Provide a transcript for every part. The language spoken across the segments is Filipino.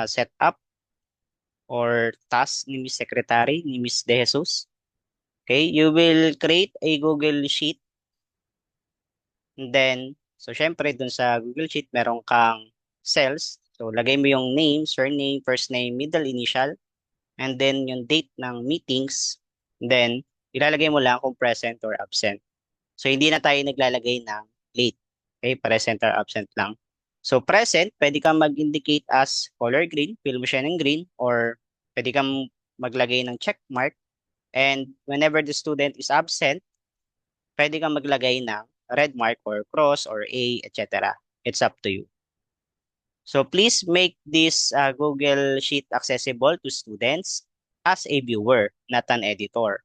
setup or task ni Miss Secretary, ni Miss De Jesus. Okay, you will create a Google Sheet. And then, so syempre, dun sa Google Sheet, meron kang cells. So, lagay mo yung name, surname, first name, middle initial, and then yung date ng meetings. And then, ilalagay mo lang kung present or absent. So, hindi na tayo naglalagay ng late. Okay, present or absent lang. So, present, pwede kang mag-indicate as color green, fill mo siya ng green, or pwede kang maglagay ng check mark. And whenever the student is absent, pwede kang maglagay ng red mark or cross or A, etc. It's up to you. So please make this Google Sheet accessible to students as a viewer, not an editor.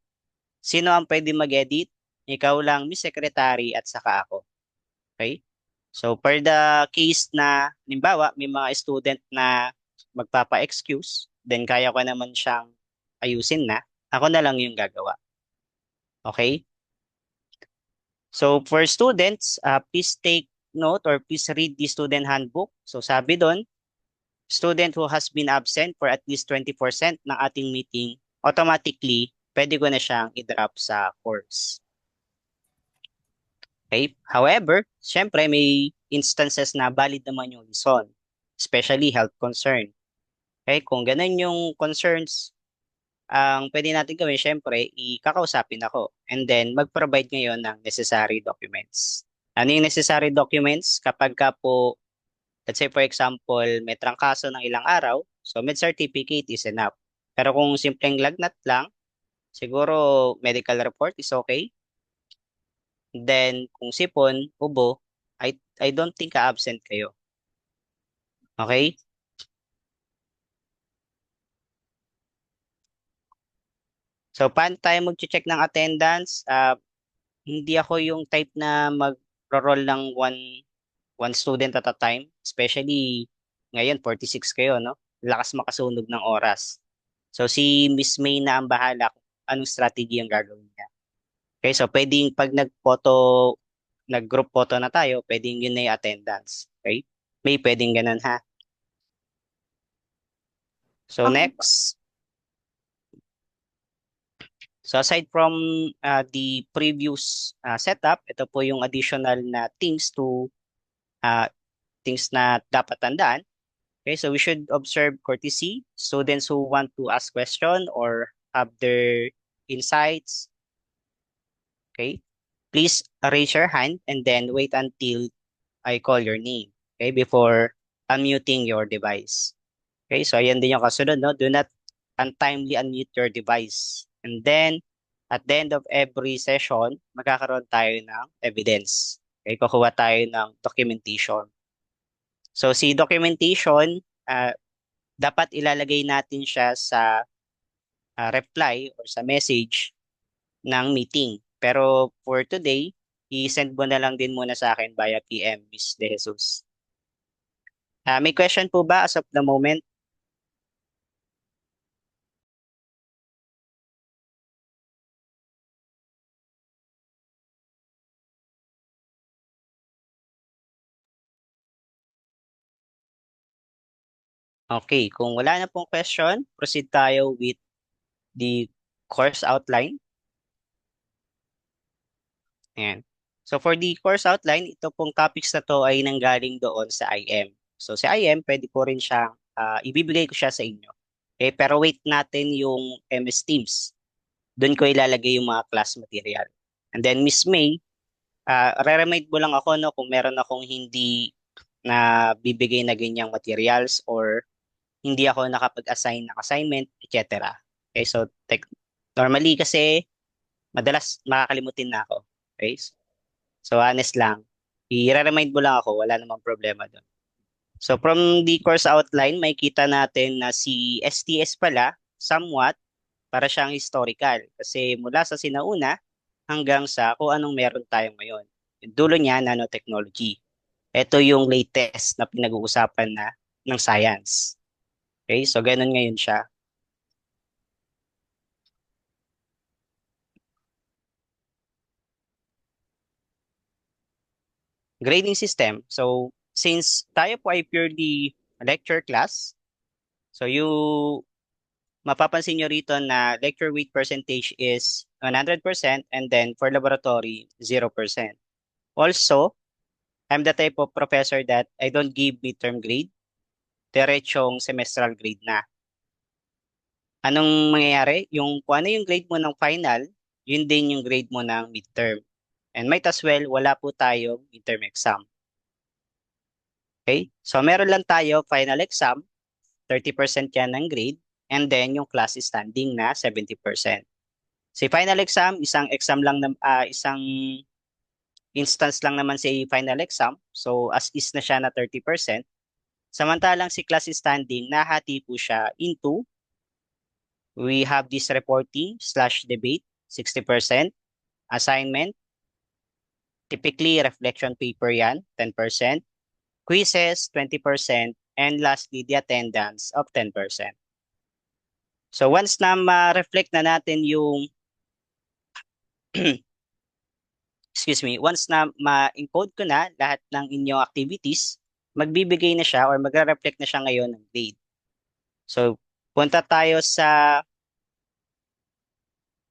Sino ang pwede mag-edit? Ikaw lang, Miss Secretary at saka ako. Okay? So per the case na, halimbawa, may mga student na magpapa-excuse, then kaya ko naman siyang ayusin na, ako na lang yung gagawa. Okay? So for students, please take note or please read the student handbook. So sabi doon, student who has been absent for at least 20% ng ating meeting, automatically, pwede ko na siyang i-drop sa course. Okay? However, syempre may instances na valid naman yung reason, especially health concern. Okay? Kung ganun yung concerns, ang pwede natin gawin, syempre, ikakausapin ako. And then, mag-provide ngayon ng necessary documents. Ano yung necessary documents? Kapag ka po, let's say for example, may trangkaso ng ilang araw, so med certificate is enough. Pero kung simpleng lagnat lang, siguro medical report is okay. Then, kung sipon, ubo, I don't think ka-absent kayo. Okay? So, paano tayo mag-check ng attendance? Hindi ako yung type na mag-roll ng one student at a time. Especially ngayon, 46 kayo, no? Lakas makasunog ng oras. So si Miss May na ang bahala kung anong strategy ang gagawin niya. Okay, so pwedeng pag nag-group photo na tayo, pwedeng yun na yung attendance. Okay? May pwedeng ganun ha. So Okay. next, so aside from the previous setup, ito po yung additional na uh, things na dapat tandaan. Okay, so we should observe courtesy, students who want to ask question or have their insights. Okay, please raise your hand and then wait until I call your name. Okay, before unmuting your device. Okay, so ayan din yung kasunod, no? Do not untimely unmute your device. And then, at the end of every session, magkakaroon tayo ng evidence. Okay, kukuha tayo ng documentation. So, si documentation, uh, dapat ilalagay natin siya sa reply or sa message ng meeting. Pero for today, i-send mo na lang din muna sa akin via PM, Miss De Jesus. May question po ba as of the moment? Okay, kung wala na pong question, proceed tayo with the course outline. Ayan. So for the course outline, ito pong topics na to ay nanggaling doon sa IM. So sa IM, pwede ko rin siyang, ibibigay ko siya sa inyo. Okay, pero wait natin yung MS Teams. Doon ko ilalagay yung mga class material. And then Miss May, re-remind mo lang ako no, kung meron akong hindi na bibigay na ganyang materials or hindi ako nakapag-assign ng assignment, etc. Okay, so normally kasi madalas makakalimutin na ako. Okay? So honest lang. I-remind mo lang ako, wala namang problema doon. So from the course outline, makita natin na si STS pala, somewhat, para siyang historical. Kasi mula sa sinauna hanggang sa kung anong meron tayo ngayon. Yung dulo niya, nanotechnology. Ito yung latest na pinag-uusapan na ng science. Okay, so ganun ngayon siya. Grading system. So since tayo po ay purely lecture class, So mapapansin nyo rito na lecture weight percentage is 100% and then for laboratory, 0%. Also, I'm the type of professor that I don't give midterm grade, diretsong semestral grade na. Anong mangyayari? Kung ano yung grade mo ng final, yun din yung grade mo ng midterm. And might as well, wala po tayong midterm exam. Okay? So meron lang tayo final exam, 30% yan ng grade, and then yung class standing na 70%. Si final exam, isang instance lang naman si final exam. So as is na siya na 30%. Samantalang si class standing, nahati po siya into, we have this reporting/debate, 60%, assignment, typically reflection paper yan, 10%, quizzes, 20%, and lastly, the attendance of 10%. So once na ma-reflect na natin excuse me, once na ma-encode ko na lahat ng inyong activities, magbibigay na siya or magre-reflect na siya ngayon ng grade. So punta tayo sa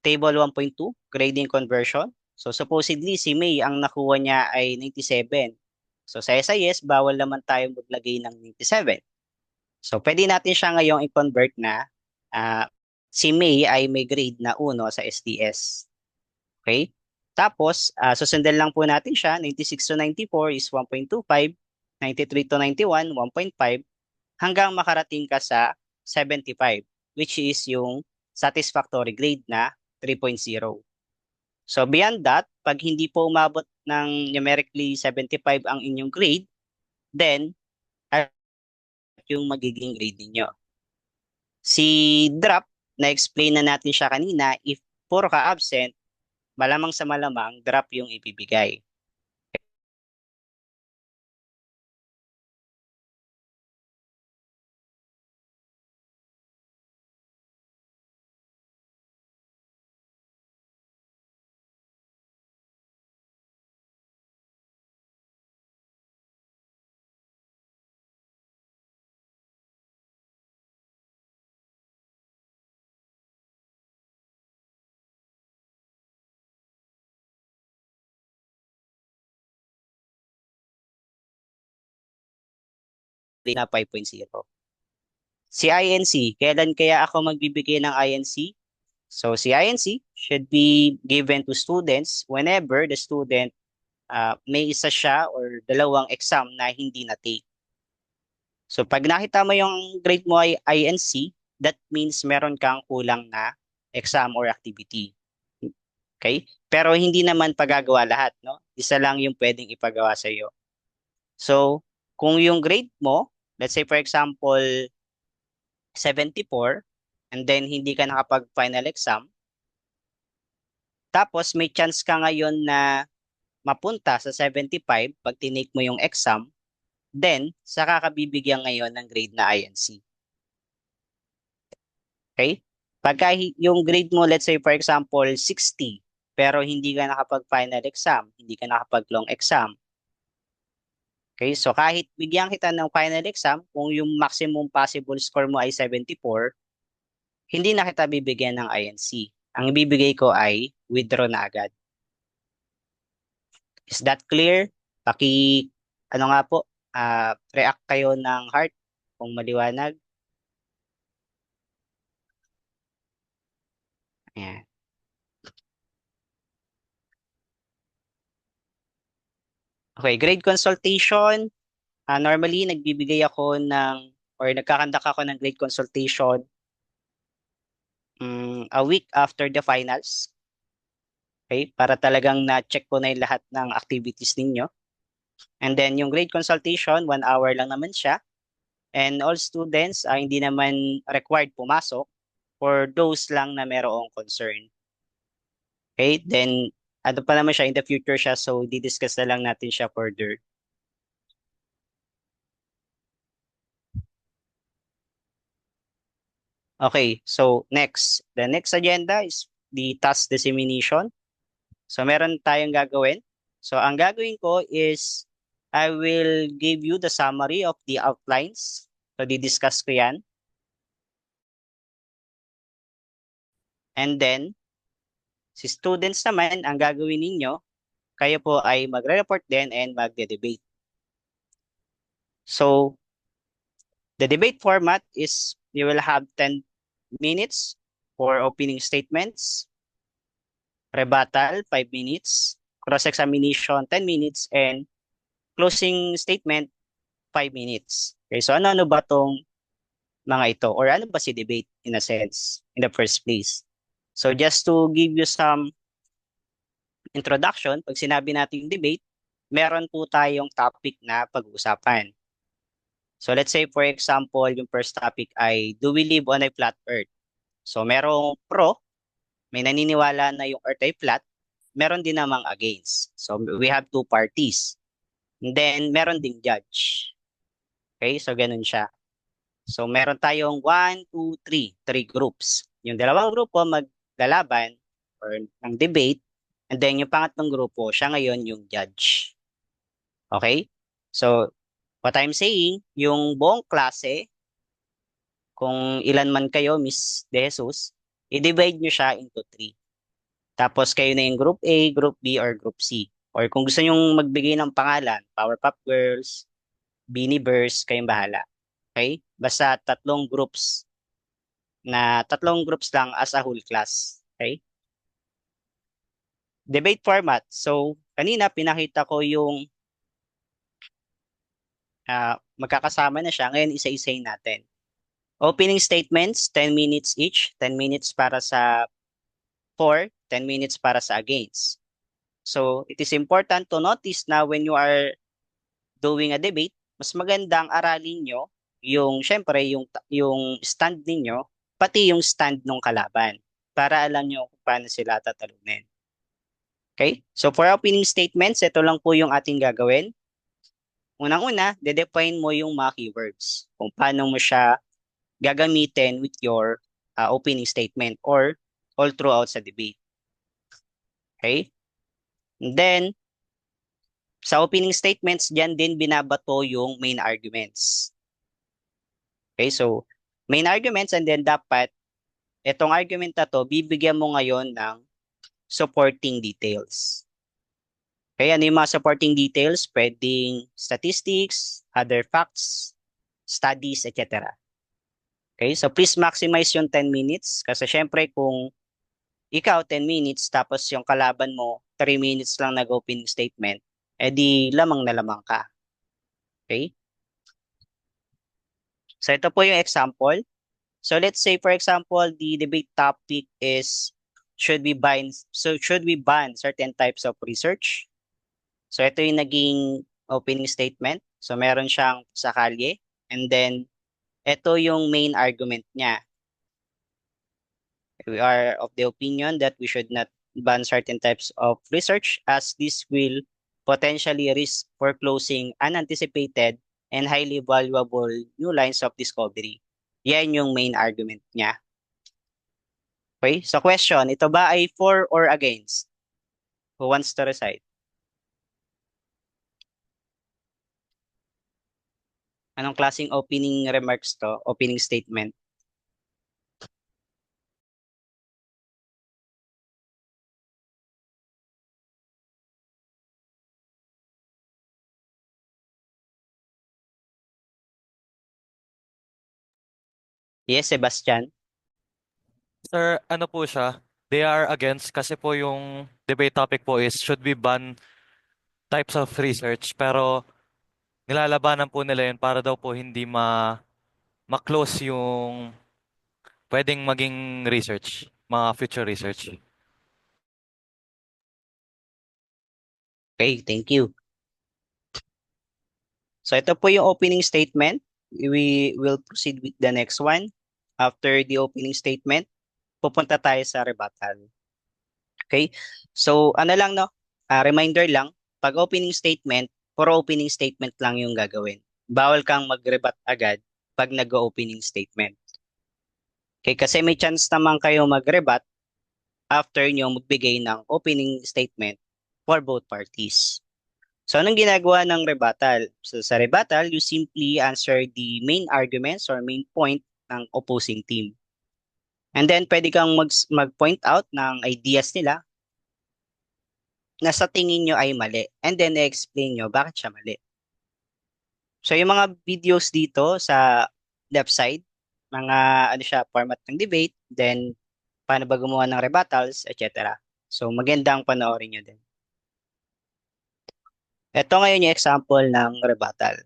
table 1.2, grading conversion. So supposedly si May ang nakuha niya ay 97. So sa SIS, bawal naman tayo maglagay ng 97. So pwede natin siya ngayong i-convert na si May ay may grade na 1 sa STS. Okay? Tapos, susundan lang po natin siya. 96 to 94 is 1.25. 93 to 91, 1.5. Hanggang makarating ka sa 75, which is yung satisfactory grade na 3.0. So beyond that, pag hindi po umabot ng numerically 75 ang inyong grade, then at yung magiging grade ninyo. Si drop, na-explain na natin siya kanina, if puro ka absent, malamang sa malamang, drop yung ibibigay. Na 5.0. Si INC, kailan kaya ako magbibigay ng INC? So si INC should be given to students whenever the student may isa siya or dalawang exam na hindi na-take. So pag nakita mo yung grade mo ay INC, that means meron kang kulang na exam or activity. Okay? Pero hindi naman pagagawa lahat, no? Isa lang yung pwedeng ipagawa sa iyo. So, kung yung grade mo, let's say for example, 74, and then hindi ka nakapag-final exam, tapos may chance ka ngayon na mapunta sa 75 pag tinake mo yung exam, then saka ka bibigyan ngayon ng grade na INC. Okay? Pagka yung grade mo, let's say for example, 60, pero hindi ka nakapag-final exam, hindi ka nakapag-long exam. Okay? So kahit bigyan kita ng final exam, kung yung maximum possible score mo ay 74, hindi na kita bibigyan ng INC. Ang ibibigay ko ay withdraw na agad. Is that clear? Ano nga po, react kayo ng heart kung maliwanag. Ayan. Okay, grade consultation. Normally, nagbibigay ako or nagkakandak ako ng grade consultation a week after the finals. Okay, para talagang na-check ko na yung lahat ng activities ninyo. And then yung grade consultation, 1 hour lang naman siya. And all students ay hindi naman required pumasok for those lang na merong concern. Okay, then ano pa naman siya, in the future siya, so di-discuss na lang natin siya further. Okay, so next. The next agenda is the task dissemination. So meron tayong gagawin. So ang gagawin ko is I will give you the summary of the outlines. So di-discuss ko yan. And then, si students naman, ang gagawin ninyo, kayo po ay magre-report din and magde-debate. So, the debate format is you will have 10 minutes for opening statements, rebuttal, 5 minutes, cross-examination, 10 minutes, and closing statement, 5 minutes. Okay, so ano-ano ba tong mga ito? Or ano ba si debate in a sense, in the first place? So just to give you some introduction, pag sinabi natin yung debate, meron po tayong topic na pag-uusapan. So let's say for example, yung first topic ay, do we live on a flat earth? So merong pro, may naniniwala na yung earth ay flat, meron din namang against. So we have two parties. And then meron ding judge. Okay, so ganun siya. So meron tayong 1, 2, 3 groups. Yung dalawang grupo maglalaban or ng debate, and then yung pangatlong grupo, siya ngayon yung judge. Okay? So, what I'm saying, yung buong klase, kung ilan man kayo, Miss De Jesus, i-divide nyo siya into 3. Tapos kayo na yung Group A, Group B, or Group C. Or kung gusto nyong magbigay ng pangalan, Powerpuff Girls, Beanie Bears, kayong bahala. Okay? Basta tatlong groups lang as a whole class. Okay? Debate format. So, kanina pinakita ko yung magkakasama na siya. Ngayon, isa-isayin natin. Opening statements, 10 minutes each. 10 minutes para sa for, 10 minutes para sa against. So, it is important to notice na when you are doing a debate, mas magandang aralin nyo syempre, yung stand ninyo, pati yung stand ng kalaban para alam nyo kung paano sila tatalunin. Okay? So, for opening statements, ito lang po yung ating gagawin. Unang-una, de-define mo yung mga keywords. Kung paano mo siya gagamitin with your opening statement or all throughout sa debate. Okay? And then, sa opening statements, diyan din binabato yung main arguments. Okay? So, main arguments and then dapat, itong argument na to, bibigyan mo ngayon ng supporting details. Okay? Ano yung mga supporting details? Pwedeng statistics, other facts, studies, etc. Okay? So, please maximize yung 10 minutes kasi syempre kung ikaw 10 minutes tapos yung kalaban mo 3 minutes lang nag-opening statement, edi lamang na lamang ka. Okay? So ito po yung example. So let's say for example, the debate topic is should we ban certain types of research? So ito yung naging opening statement. So meron siyang sa kalye and then ito yung main argument niya. We are of the opinion that we should not ban certain types of research as this will potentially risk foreclosing unanticipated and highly valuable new lines of discovery. Yan yung main argument niya. Okay, so question, ito ba ay for or against? Who wants to recite? Anong klaseng opening remarks to? Opening statement? Yes, Sebastian. Sir, ano po siya? They are against kasi po yung debate topic po is should we ban types of research pero nilalabanan po nila yun para daw po hindi ma-close yung pwedeng maging research, mga future research. Okay, thank you. So ito po yung opening statement. We will proceed with the next one. After the opening statement, pupunta tayo sa rebuttal. Okay? So ano lang no, reminder lang, pag opening statement, puro opening statement lang yung gagawin. Bawal kang mag-rebut agad pag nag-opening statement. Okay, kasi may chance naman kayo mag-rebut after nyo magbigay ng opening statement for both parties. So, anong ginagawa ng rebuttal? So, sa rebuttal, you simply answer the main arguments or main point ng opposing team. And then pwede kang mag-point out ng ideas nila na sa tingin nyo ay mali. And then i-explain nyo bakit siya mali. So yung mga videos dito sa left side, mga ano siya, format ng debate, then paano ba gumawa ng rebuttals, etc. So magandang panoorin nyo din. Ito ngayon yung example ng rebuttal.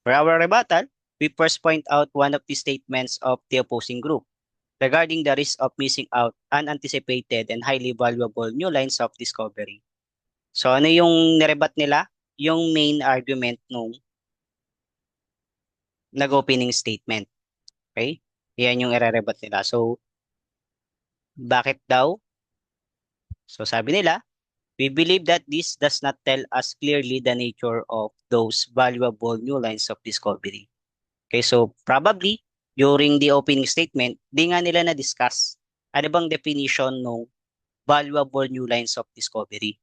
For our rebuttal, we first point out one of the statements of the opposing group regarding the risk of missing out unanticipated and highly valuable new lines of discovery. So ano yung nirebat nila? Yung main argument nung nag-opening statement. Okay? Yan yung ire-rebut nila. So, bakit daw? So, sabi nila, we believe that this does not tell us clearly the nature of those valuable new lines of discovery. Okay, so probably during the opening statement, di nga nila na-discuss ano bang definition ng valuable new lines of discovery.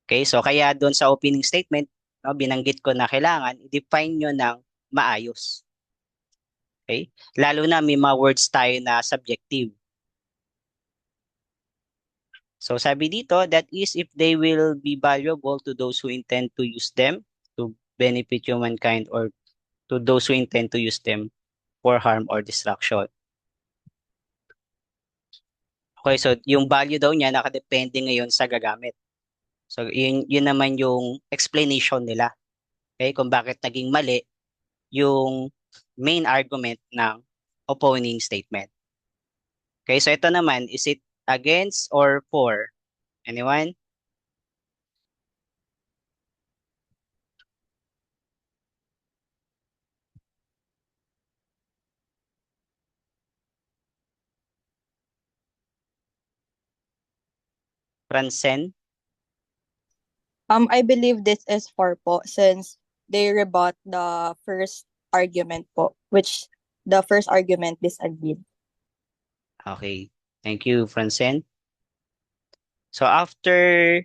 Okay, so kaya doon sa opening statement, no, binanggit ko na kailangan i-define nyo ng maayos. Okay? Lalo na may mga words tayo na subjective. So sabi dito, that is if they will be valuable to those who intend to use them to benefit humankind or to those who intend to use them for harm or destruction. Okay, so yung value daw niya nakadepende ngayon sa gagamit. So yun naman yung explanation nila. Okay, kung bakit naging mali yung main argument ng opposing statement. Okay, so ito naman, is it against or for? Anyone? Franzen? I believe this is for po since they rebut the first argument po, which the first argument disagreed. Okay. Thank you, Franzen. So after,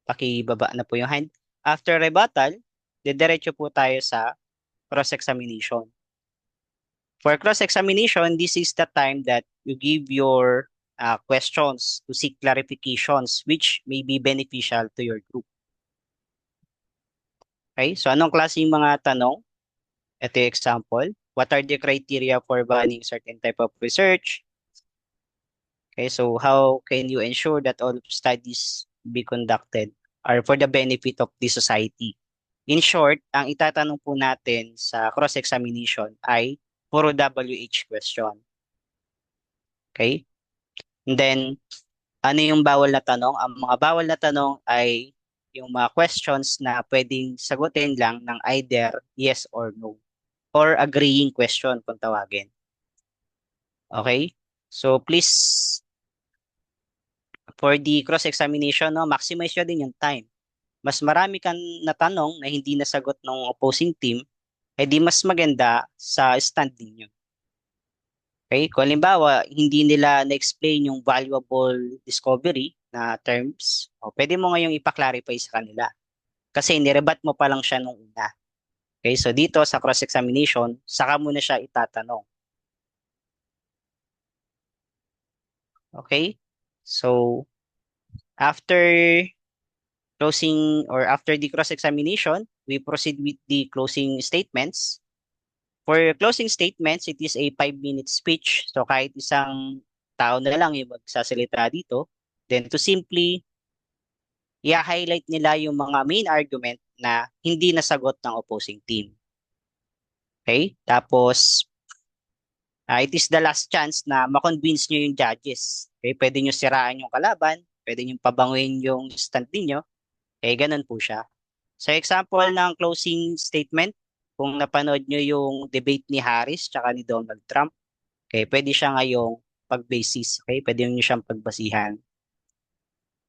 pakibaba na po yung hand. After rebuttal, didiretso po tayo sa cross-examination. For cross-examination, this is the time that you give your questions to seek clarifications which may be beneficial to your group. Okay, so anong klaseng mga tanong? Ito yung example. What are the criteria for banning certain type of research? Okay, so how can you ensure that all studies be conducted are for the benefit of the society? In short, ang itatanong po natin sa cross-examination ay puro WH question. Okay? And then, ano yung bawal na tanong? Ang mga bawal na tanong ay yung mga questions na pwedeng sagutin lang ng either yes or no or agreeing question kung tawagin. Okay? So please, for the cross-examination, no, maximize nyo din yung time. Mas marami kang natanong na hindi nasagot ng opposing team, eh di mas maganda sa stand ninyo. Okay? Kung halimbawa, hindi nila na-explain yung valuable discovery na terms, pwede mo ngayong ipa-clarify sa kanila. Kasi nirebat mo pa lang siya nung una. Okay? So dito sa cross-examination, saka mo na siya itatanong. Okay? So, after closing or after the cross-examination, we proceed with the closing statements. For closing statements, it is a 5-minute speech. So kahit isang tao na lang yung magsasalita dito, then to simply i-highlight nila yung mga main argument na hindi nasagot ng opposing team. Okay? Tapos, it is the last chance na makonvince nyo yung judges. Okay? Pwede nyo siraan yung kalaban, pwede nyo pabanguin yung stand ninyo, ganun po siya. So example ng closing statement, kung napanood nyo yung debate ni Harris tsaka ni Donald Trump, pwede siya ngayong pag-basis. Pwede nyo siyang pagbasihan.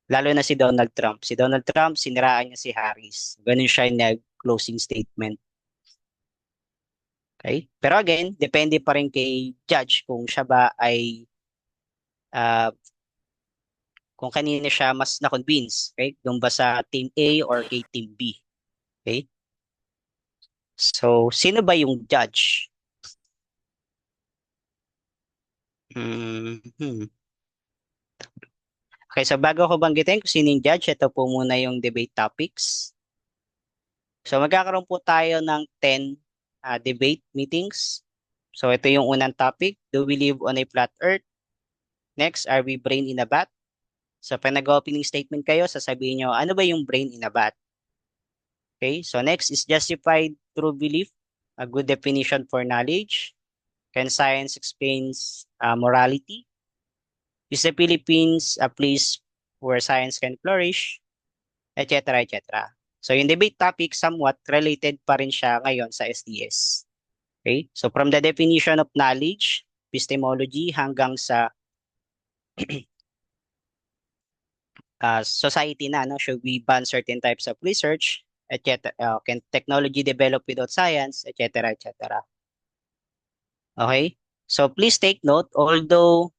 Lalo na si Donald Trump. Si Donald Trump, siniraan niya si Harris. Ganun siya yung closing statement. Okay? Pero again, depende pa rin kay judge kung siya ba ay kung kanina siya mas na-convince. Okay? Doon ba sa Team A or kay Team B. Okay? So, sino ba yung judge? Mhm. Okay, so bago ko banggitin kung sino yung judge, ito po muna yung debate topics. So magkakaroon po tayo ng 10 debate meetings. So ito yung unang topic, do we live on a flat earth? Next, are we brain in a vat? So pag nag-opening statement kayo, sasabihin nyo, ano ba yung brain in a vat? Okay, so next is justified true belief, a good definition for knowledge. Can science explains morality? Is the Philippines a place where science can flourish? Etc. etc. So yung debate topic somewhat related pa rin siya ngayon sa SDS. Okay? So from the definition of knowledge, epistemology hanggang sa society na, no? Should we ban certain types of research, etc. Can technology develop without science, etc. etc. Okay? So please take note, although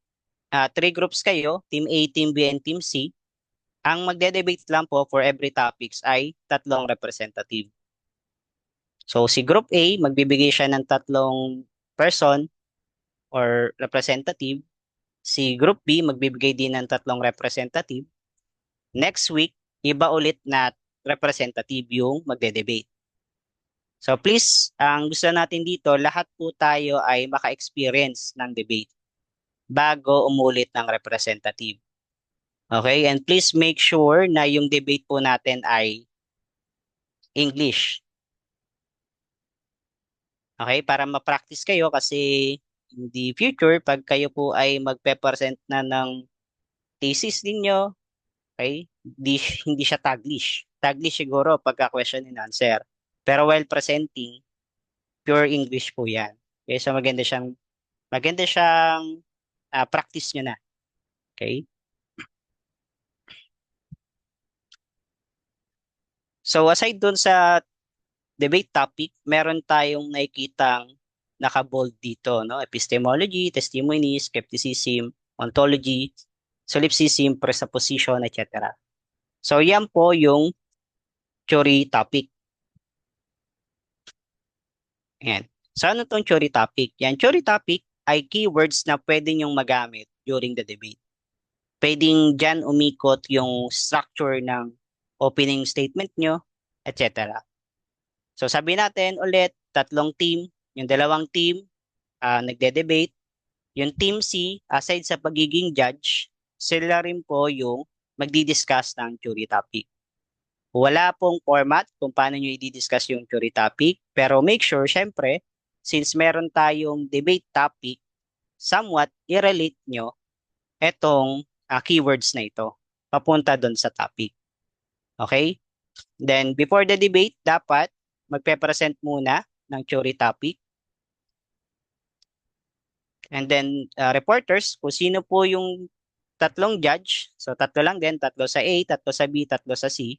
three groups kayo, Team A, Team B, and Team C, ang magde-debate lang po for every topics ay tatlong representative. So si Group A, magbibigay siya ng tatlong person or representative. Si Group B, magbibigay din ng tatlong representative. Next week, iba ulit na representative yung magde-debate. So please, ang gusto natin dito, lahat po tayo ay maka-experience ng debate bago umulit ng representative. Okay? And please make sure na yung debate po natin ay English. Okay? Para ma-practice kayo kasi in the future, pag kayo po ay magpe-present na ng thesis ninyo, okay? Hindi siya Taglish. Taglish siguro pagka question and answer. Pero while presenting, pure English po yan. Okay? So maganda siyang practice nyo na. Okay? So aside dun sa debate topic, meron tayong nakikitang naka-bold dito, no? Epistemology, testimony, skepticism, ontology, solipsism, presupposition, etc. So yan po yung theory topic. Ayan. So ano tong theory topic? Yan, theory topic ay keywords na pwede nyong magamit during the debate. Pwedeng dyan umikot yung structure ng opening statement nyo, etc. So sabi natin ulit, tatlong team, yung dalawang team, nagde-debate. Yung team C, aside sa pagiging judge, sila rin po yung magdi-discuss ng theory topic. Wala pong format kung paano nyo i-discuss yung theory topic, pero make sure, syempre, since meron tayong debate topic, somewhat i-relate nyo etong keywords na ito papunta doon sa topic. Okay? Then, before the debate, dapat magpe-present muna ng theory topic. And then, reporters, kung sino po yung tatlong judge, so tatlo lang din, tatlo sa A, tatlo sa B, tatlo sa C.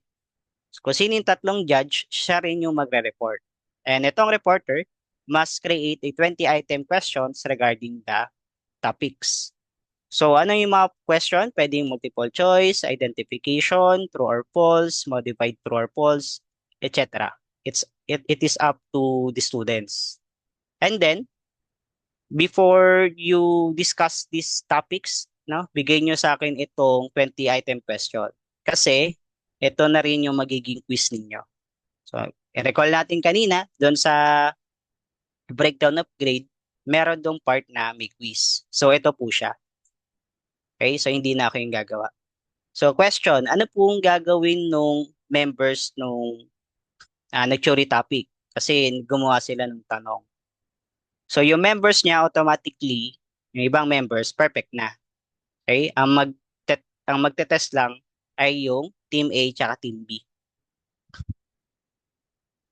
Kung sino yung tatlong judge, siya rin yung magre-report. And itong reporter must create a 20-item questions regarding the topics. So ano yung mga question? Pwedeng multiple choice, identification, true or false, modified true or false, etc. It is up to the students. And then, before you discuss these topics, no, bigay nyo sa akin itong 20-item question. Kasi, ito na rin yung magiging quiz ninyo. So, i-recall natin kanina, doon sa breakdown of grade, meron dong part na may quiz. So, ito po siya. Okay? So, hindi na ako yung gagawa. So, question, ano pong gagawin nung members nung nag-theory topic? Kasi gumawa sila ng tanong. So, yung members niya automatically, yung ibang members, perfect na. Okay? Ang magte-test lang ay yung Team A tsaka Team B.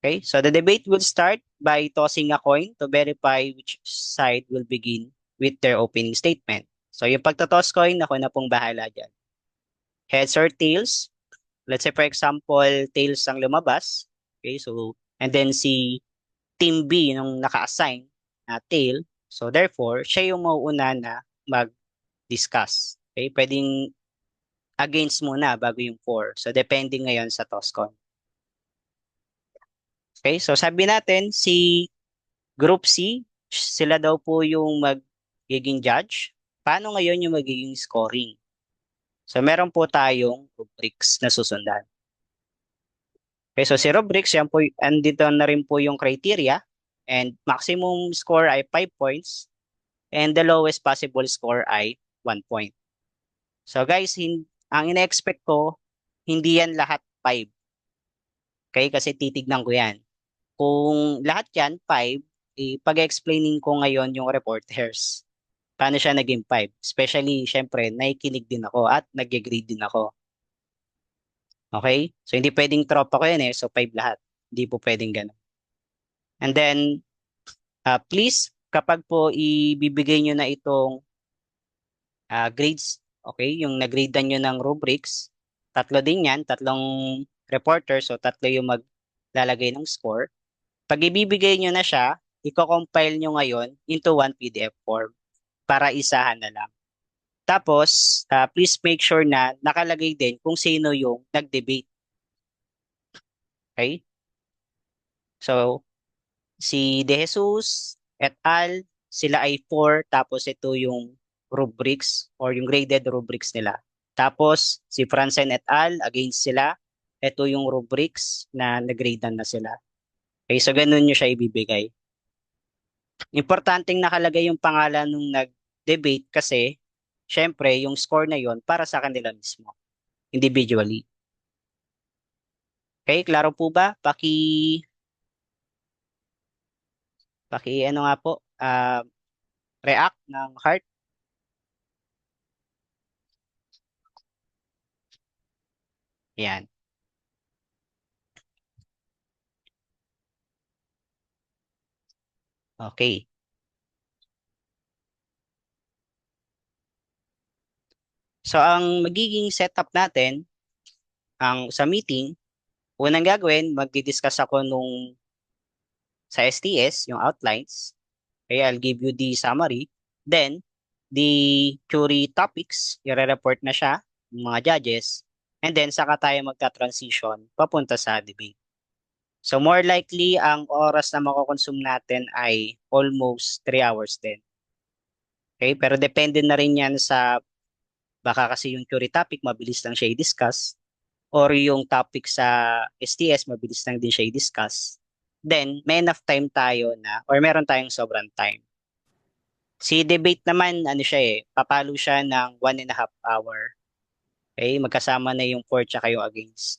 Okay? So, the debate will start by tossing a coin to verify which side will begin with their opening statement. So, yung pagtotoss coin, ako na pong bahala dyan. Heads or tails? Let's say, for example, tails ang lumabas. Okay? So, and then si Team B nung naka-assign na tail. So, therefore, siya yung mauuna na mag-discuss. Okay? Pwedeng against muna bago yung for. So, depending ngayon sa toss coin. Okay? So, sabi natin, si Group C, sila daw po yung magiging judge. Paano ngayon yung magiging scoring? So meron po tayong rubrics na susundan. Okay, so si rubrics, yan po, andito na rin po yung criteria and maximum score ay 5 points and the lowest possible score ay 1 point. So guys, ang ina-expect ko, hindi yan lahat 5. Okay, kasi titignan ko yan. Kung lahat yan 5, pag-explaining ko ngayon yung reporters. Paano siya naging 5? Especially, syempre, nakikinig din ako at nag-grade din ako. Okay? So, hindi pwedeng tropa ko yan eh. So, 5 lahat. Hindi po pwedeng ganun. And then, please, kapag po ibibigay nyo na itong grades, okay, yung nag-gradean nyo ng rubrics, tatlo din yan, tatlong reporters, so tatlo yung maglalagay ng score. Pag ibibigay nyo na siya, i-compile nyo ngayon into one PDF form para isahan na lang. Tapos, please make sure na nakalagay din kung sino yung nag-debate. Okay? So, si De Jesus et al., sila ay 4, tapos ito yung rubrics or yung graded rubrics nila. Tapos, si Francine et al., against sila, ito yung rubrics na nag-gradean na sila. Okay, so ganun nyo siya ibibigay. Importanteng nakalagay yung pangalan nung nag-debate kasi, syempre, yung score na yon para sa kanila mismo, individually. Okay, klaro po ba? Paki ano nga po, react ng heart. Yan. Okay. So, ang magiging setup natin, sa meeting, unang gagawin, magdi-discuss ako sa STS, yung outlines. Okay, I'll give you the summary. Then, the jury topics, i-report na siya, ng mga judges. And then, saka tayo magta-transition papunta sa debate. So, more likely, ang oras na makukonsume natin ay almost 3 hours din. Okay, pero depende na rin yan sa, baka kasi yung jury topic, mabilis lang siya i-discuss. Or yung topic sa STS, mabilis lang din siya i-discuss. Then, may enough time tayo na, or meron tayong sobrang time. Si debate naman, ano siya papalo siya ng 1.5 hour. Okay, magkasama na yung for tsaka yung against.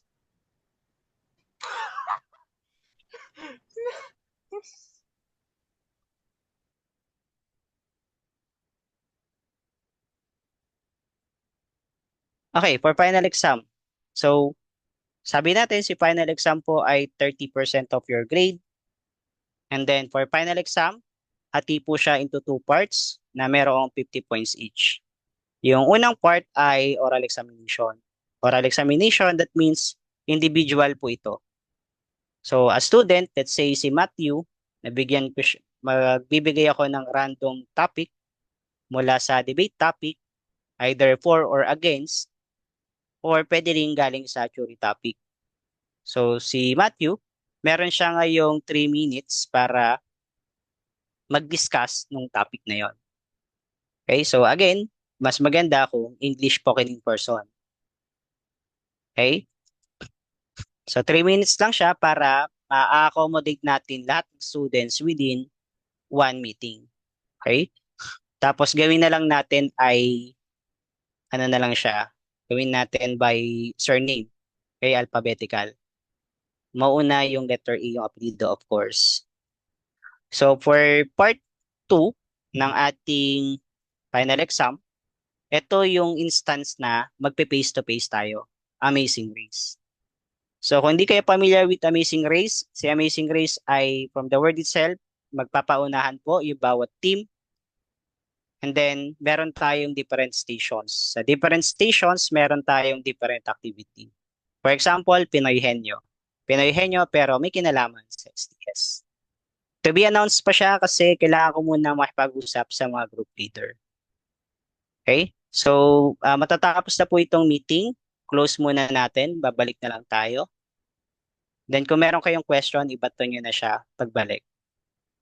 Okay, for final exam. So, sabi natin si final exam po ay 30% of your grade. And then for final exam, hati po siya into 2 parts na merong 50 points each. Yung unang part ay oral examination. Oral examination, that means individual po ito. So, a student, let's say si Matthew, magbibigay ako ng random topic mula sa debate topic, either for or against, or pwede rin galing sa jury topic. So, si Matthew, meron siya ngayong 3 minutes para mag-discuss nung topic na yon. Okay, so again, mas maganda kung English spoken in person. Okay? So 3 minutes lang siya para ma-accommodate natin lahat ng students within one meeting. Okay? Tapos gawin na lang natin ay ano na lang siya. Gawin natin by surname. Okay, alphabetical. Mauna yung letter A, yung apelyido, of course. So for part 2 ng ating final exam, ito yung instance na magpe-face to face tayo. Amazing Race. So kung hindi kayo familiar with Amazing Race, si Amazing Race ay from the word itself, magpapaunahan po yung bawat team. And then meron tayong different stations. Sa different stations, meron tayong different activity. For example, Pinoy Henyo. Pinoy Henyo pero may kinalaman sa STS. To be announced pa siya kasi kailangan ko muna makipag-usap sa mga group leader. Okay? So, matatapos na po itong meeting. Close muna natin. Babalik na lang tayo. Then kung meron kayong question, ibato nyo na siya pagbalik.